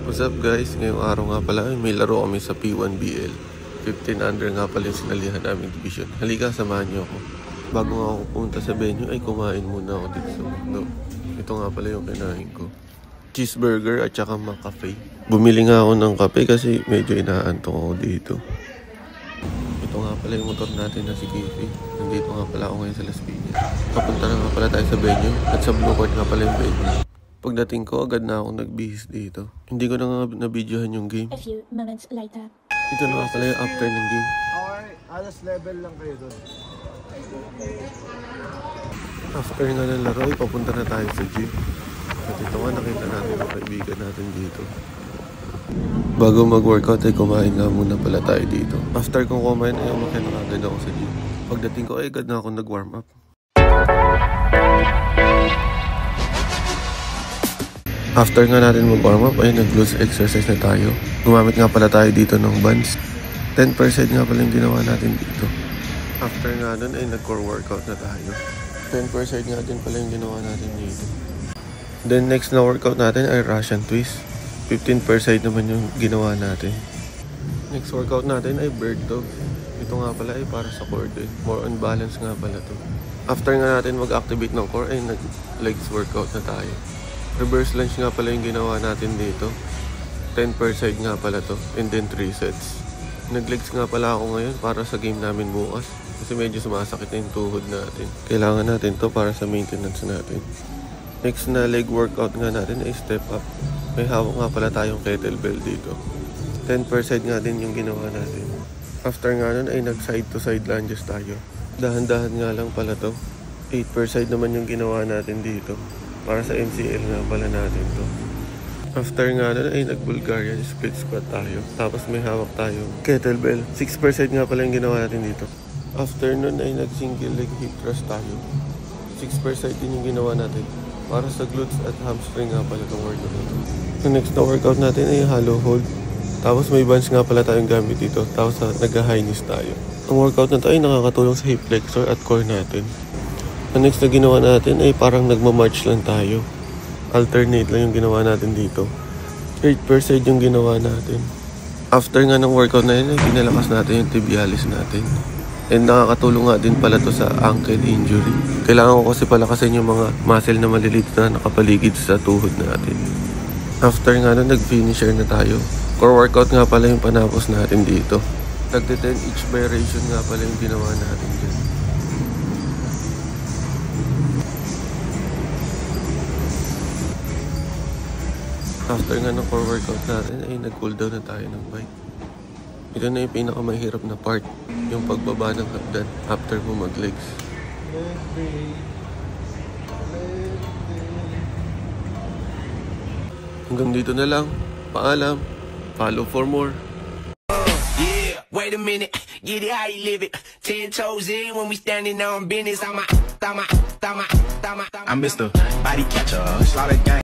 What's up guys? Ngayong araw nga pala may laro kami sa P1BL. 15 under nga pala yung sinalihan naming division. Halika, samahan niyo ako. Bago nga ako pumunta sa venue ay kumain muna ako dito sa mundo. Ito nga pala yung kinain ko. Cheeseburger at saka McCafe. Bumili nga ako ng kape kasi medyo inaantok ako dito. Ito nga pala yung motor natin na si Kifi. Nandito nga pala ako ngayon sa Las Piñas. Papunta na nga pala tayo sa venue at sa Blue Court nga pala yung venue. Pagdating ko, agad na akong nagbihis dito. Hindi ko na nga nabidyohan yung game. A few moments later. Ito na nga pala yung after ng game. Okay, alas level lang kayo doon. After nga ng laro, papunta na tayo sa gym. At ito nga, nakita natin ang kaibigan natin dito. Bago mag-workout ay kumain nga muna pala tayo dito. After kong kumain ay umakyat na agad ako sa gym. Pagdating ko ay agad na ako nag-warm up. After nga natin mag-warm up ay nag-glutes exercise na tayo. Gumamit nga pala tayo dito ng bands. 10% nga pala yung ginawa natin dito. After nga nun ay nag-core workout na tayo. 10% nga din pala yung ginawa natin dito. Then next na workout natin ay Russian twist. 15% naman yung ginawa natin. Next workout natin ay bird dog. Ito nga pala ay para sa core din. More on balance nga pala to. After nga natin mag-activate ng core ay nag-legs workout na tayo. Reverse lunge nga pala yung ginawa natin dito. 10% nga pala to. And then 3 sets. Nag-legs nga pala ako ngayon para sa game namin bukas. Kasi medyo sumasakit na yung tuhod natin. Kailangan natin to para sa maintenance natin. Next na leg workout nga natin ay step up. May hawak nga pala tayong kettlebell dito. 10% nga din yung ginawa natin. After nga nun ay nag-side to side lunges tayo. Dahan-dahan nga lang pala to. 8% naman yung ginawa natin dito. Para sa MCL nga pala natin to. After nga nun ay nag-Bulgarian split squat tayo. Tapos may hawak tayong kettlebell. 6% nga pala yung ginawa natin dito. After nun ay nag-single leg hip thrust tayo. 6% din yung ginawa natin. Para sa glutes at hamstring nga pala itong workout na to. Yung next na workout natin ay hollow hold. Tapos may bands nga pala tayong gamit dito. Tapos nag-high knees tayo. Ang workout na to ay nakakatulong sa hip flexor at core natin. Ang next na ginawa natin ay parang nagmamarch lang tayo. Alternate lang yung ginawa natin dito. 8% yung ginawa natin. After nga ng workout na yun, ay pinalakas natin yung tibialis natin. And nakakatulong nga din pala to sa ankle injury. Kailangan ko kasi palakasin yung mga muscle na maliliit na nakapaligid sa tuhod natin. After nga nun, nag-finisher na tayo. Core workout nga pala yung panapos natin dito. Nagde-10 each variation nga pala yung ginawa natin dyan. After nga ng core workout natin ay nag-cool down na tayo ng bike. Ito na yung pinakamahirap na part, yung pagbaba ng hagdan after mo mag-legs. Hanggang dito na lang. Paalam. Follow for more. Yeah, wait a minute. Get it how you live it. 10 toes in when we standing on business. I'm Mr. Body Catcher. Slaughter gang.